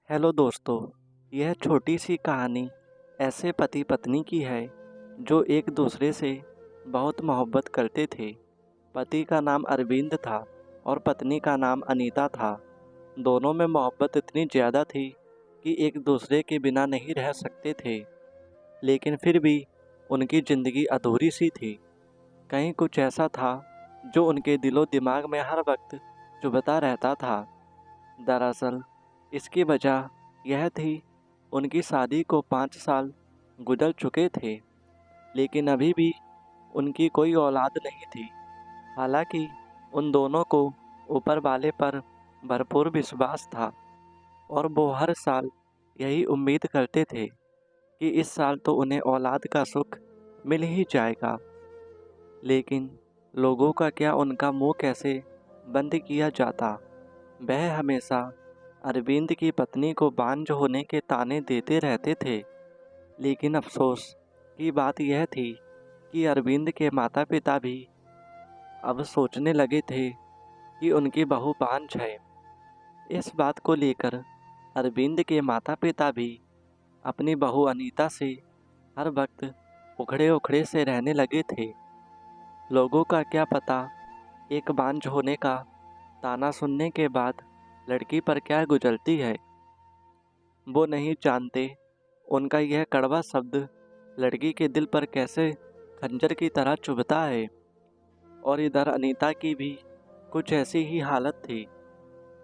Hello दोस्तों, यह छोटी सी कहानी ऐसे पति पत्नी की है जो एक दूसरे से बहुत मोहब्बत करते थे। पति का नाम अरविंद था और पत्नी का नाम अनीता था। दोनों में मोहब्बत इतनी ज़्यादा थी कि एक दूसरे के बिना नहीं रह सकते थे, लेकिन फिर भी उनकी ज़िंदगी अधूरी सी थी। कहीं कुछ ऐसा था जो उनके दिलो दिमाग में हर वक्त चुभता रहता था। दरअसल इसकी वजह यह थी, उनकी शादी को 5 साल गुजर चुके थे, लेकिन अभी भी उनकी कोई औलाद नहीं थी। हालांकि उन दोनों को ऊपर वाले पर भरपूर विश्वास था और वो हर साल यही उम्मीद करते थे कि इस साल तो उन्हें औलाद का सुख मिल ही जाएगा। लेकिन लोगों का क्या, उनका मुंह कैसे बंद किया जाता। वह हमेशा अरविंद की पत्नी को बांझ होने के ताने देते रहते थे, लेकिन अफसोस की बात यह थी कि अरविंद के माता पिता भी अब सोचने लगे थे कि उनकी बहू बांझ है। इस बात को लेकर अरविंद के माता पिता भी अपनी बहू अनीता से हर वक्त उखड़े उखड़े से रहने लगे थे। लोगों का क्या पता, एक बांझ होने का ताना सुनने के बाद लड़की पर क्या गुजरती है। वो नहीं जानते उनका यह कड़वा शब्द लड़की के दिल पर कैसे खंजर की तरह चुभता है। और इधर अनीता की भी कुछ ऐसी ही हालत थी।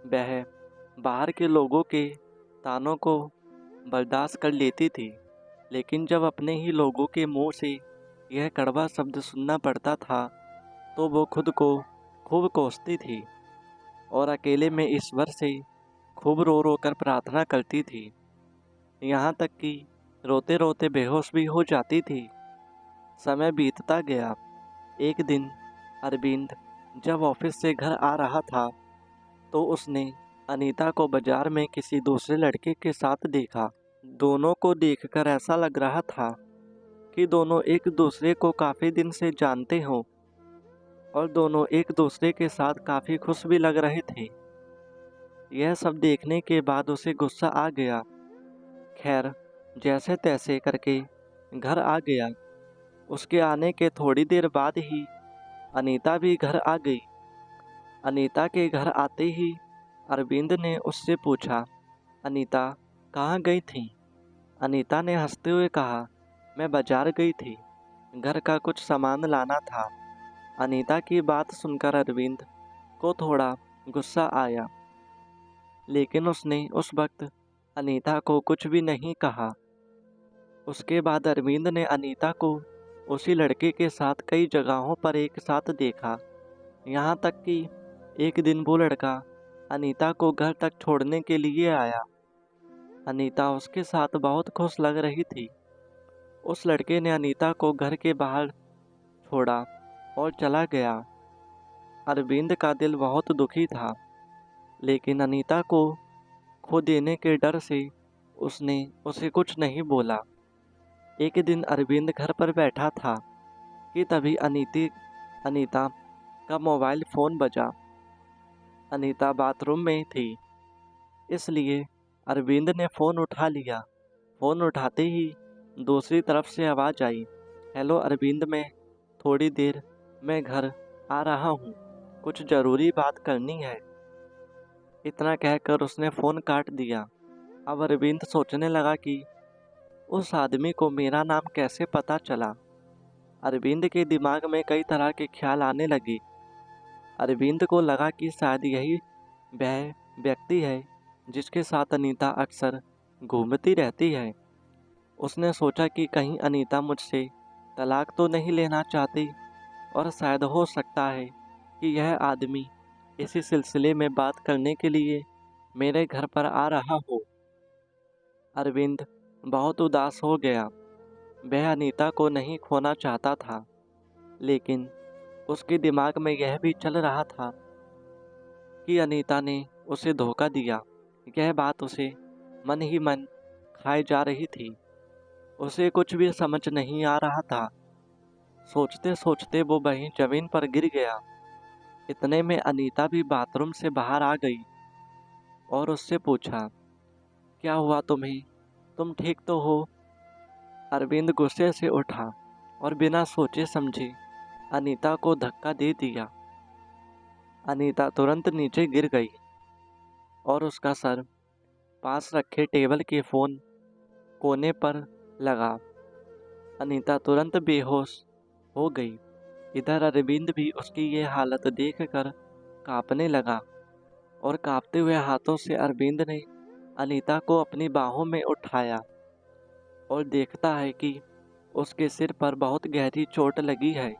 वह बाहर के लोगों के तानों को बर्दाश्त कर लेती थी, लेकिन जब अपने ही लोगों के मुंह से यह कड़वा शब्द सुनना पड़ता था तो वो खुद को खूब कोसती थी और अकेले में ईश्वर से खूब रो रो कर प्रार्थना करती थी। यहाँ तक कि रोते रोते बेहोश भी हो जाती थी। समय बीतता गया। एक दिन अरविंद जब ऑफिस से घर आ रहा था तो उसने अनीता को बाजार में किसी दूसरे लड़के के साथ देखा। दोनों को देखकर ऐसा लग रहा था कि दोनों एक दूसरे को काफ़ी दिन से जानते हों और दोनों एक दूसरे के साथ काफ़ी खुश भी लग रहे थे। यह सब देखने के बाद उसे गुस्सा आ गया। खैर, जैसे तैसे करके घर आ गया। उसके आने के थोड़ी देर बाद ही अनीता भी घर आ गई। अनीता के घर आते ही अरविंद ने उससे पूछा, अनीता कहाँ गई थी? अनीता ने हंसते हुए कहा, मैं बाजार गई थी, घर का कुछ सामान लाना था। अनीता की बात सुनकर अरविंद को थोड़ा गुस्सा आया, लेकिन उसने उस वक्त अनीता को कुछ भी नहीं कहा। उसके बाद अरविंद ने अनीता को उसी लड़के के साथ कई जगहों पर एक साथ देखा। यहाँ तक कि एक दिन वो लड़का अनीता को घर तक छोड़ने के लिए आया। अनीता उसके साथ बहुत खुश लग रही थी। उस लड़के ने अनीता को घर के बाहर छोड़ा और चला गया। अरविंद का दिल बहुत दुखी था, लेकिन अनीता को खो देने के डर से उसने उसे कुछ नहीं बोला। एक दिन अरविंद घर पर बैठा था कि तभी अनीता का मोबाइल फ़ोन बजा। अनीता बाथरूम में थी, इसलिए अरविंद ने फ़ोन उठा लिया। फ़ोन उठाते ही दूसरी तरफ से आवाज़ आई, हेलो अरविंद, मैं थोड़ी देर में घर आ रहा हूँ, कुछ ज़रूरी बात करनी है। इतना कहकर उसने फ़ोन काट दिया। अब अरविंद सोचने लगा कि उस आदमी को मेरा नाम कैसे पता चला। अरविंद के दिमाग में कई तरह के ख्याल आने लगे। अरविंद को लगा कि शायद यही वह व्यक्ति है जिसके साथ अनीता अक्सर घूमती रहती है। उसने सोचा कि कहीं अनीता मुझसे तलाक तो नहीं लेना चाहती, और शायद हो सकता है कि यह आदमी इसी सिलसिले में बात करने के लिए मेरे घर पर आ रहा हो। अरविंद बहुत उदास हो गया। वह अनीता को नहीं खोना चाहता था, लेकिन उसके दिमाग में यह भी चल रहा था कि अनीता ने उसे धोखा दिया। यह बात उसे मन ही मन खाए जा रही थी। उसे कुछ भी समझ नहीं आ रहा था। सोचते सोचते वो वहीं जमीन पर गिर गया। इतने में अनीता भी बाथरूम से बाहर आ गई और उससे पूछा, क्या हुआ तुम्हें? तुम ठीक तो हो? अरविंद गुस्से से उठा और बिना सोचे समझे अनीता को धक्का दे दिया। अनीता तुरंत नीचे गिर गई और उसका सर पास रखे टेबल के फोन कोने पर लगा। अनीता तुरंत बेहोश हो गई। इधर अरविंद भी उसकी ये हालत देखकर कांपने लगा और कांपते हुए हाथों से अरविंद ने अनीता को अपनी बाहों में उठाया और देखता है कि उसके सिर पर बहुत गहरी चोट लगी है,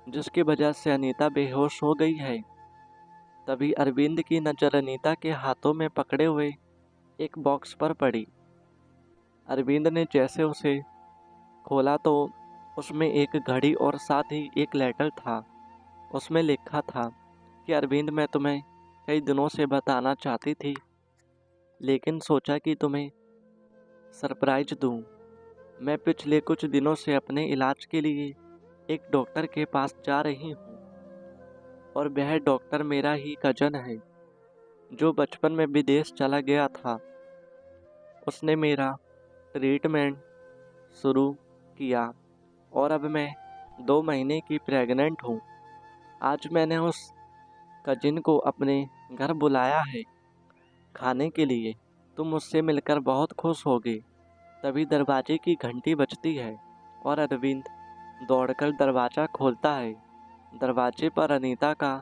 जिसकी वजह से अनीता बेहोश हो गई है। तभी अरविंद की नज़र अनीता के हाथों में पकड़े हुए एक बॉक्स पर पड़ी। अरविंद ने जैसे उसे खोला तो उसमें एक घड़ी और साथ ही एक लेटर था। उसमें लिखा था कि अरविंद, मैं तुम्हें कई दिनों से बताना चाहती थी, लेकिन सोचा कि तुम्हें सरप्राइज दूं। मैं पिछले कुछ दिनों से अपने इलाज के लिए एक डॉक्टर के पास जा रही हूँ और वह डॉक्टर मेरा ही कजन है, जो बचपन में विदेश चला गया था। उसने मेरा ट्रीटमेंट शुरू किया और अब मैं 2 महीने की प्रेग्नेंट हूँ। आज मैंने उस कजिन को अपने घर बुलाया है खाने के लिए। तुम मुझसे मिलकर बहुत खुश होगे। तभी दरवाजे की घंटी बजती है और अरविंद दौड़कर दरवाज़ा खोलता है। दरवाजे पर अनीता का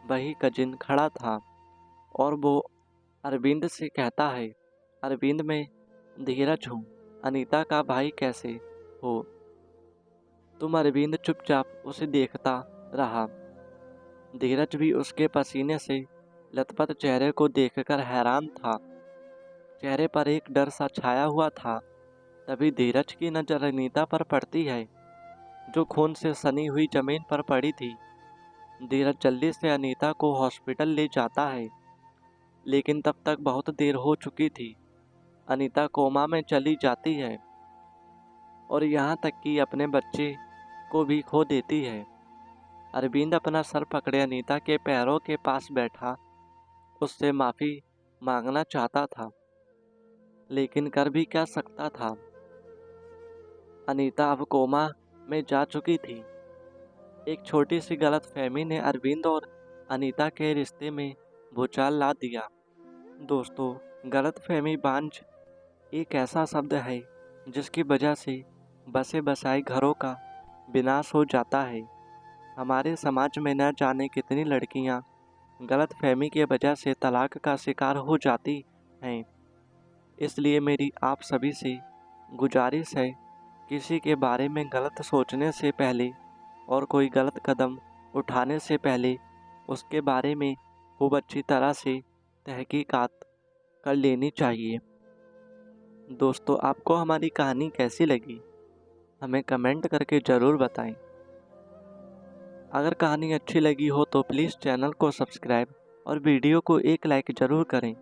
वही कजिन खड़ा था और वो अरविंद से कहता है, अरविंद, मैं धीरज हूँ, अनीता का भाई। कैसे हो तुम? अरविंद चुपचाप उसे देखता रहा। धीरज भी उसके पसीने से लथपथ चेहरे को देखकर हैरान था। चेहरे पर एक डर सा छाया हुआ था। तभी धीरज की नज़र अनीता पर पड़ती है, जो खून से सनी हुई जमीन पर पड़ी थी। धीरज जल्दी से अनीता को हॉस्पिटल ले जाता है, लेकिन तब तक बहुत देर हो चुकी थी। अनीता कोमा में चली जाती है और यहाँ तक कि अपने बच्चे को भी खो देती है। अरविंद अपना सर पकड़े अनीता के पैरों के पास बैठा उससे माफ़ी मांगना चाहता था, लेकिन कर भी क्या सकता था। अनीता अब कोमा में जा चुकी थी। एक छोटी सी गलतफहमी ने अरविंद और अनीता के रिश्ते में भूचाल ला दिया। दोस्तों, गलतफहमी बांझ एक ऐसा शब्द है जिसकी वजह से बसे बसाए घरों का विनाश हो जाता है। हमारे समाज में न जाने कितनी लड़कियां गलतफहमी की वजह से तलाक का शिकार हो जाती हैं। इसलिए मेरी आप सभी से गुजारिश है, किसी के बारे में गलत सोचने से पहले और कोई गलत कदम उठाने से पहले उसके बारे में खूब अच्छी तरह से तहकीकात कर लेनी चाहिए। दोस्तों, आपको हमारी कहानी कैसी लगी? हमें कमेंट करके ज़रूर बताएं। अगर कहानी अच्छी लगी हो तो प्लीज़ चैनल को सब्सक्राइब और वीडियो को एक लाइक ज़रूर करें।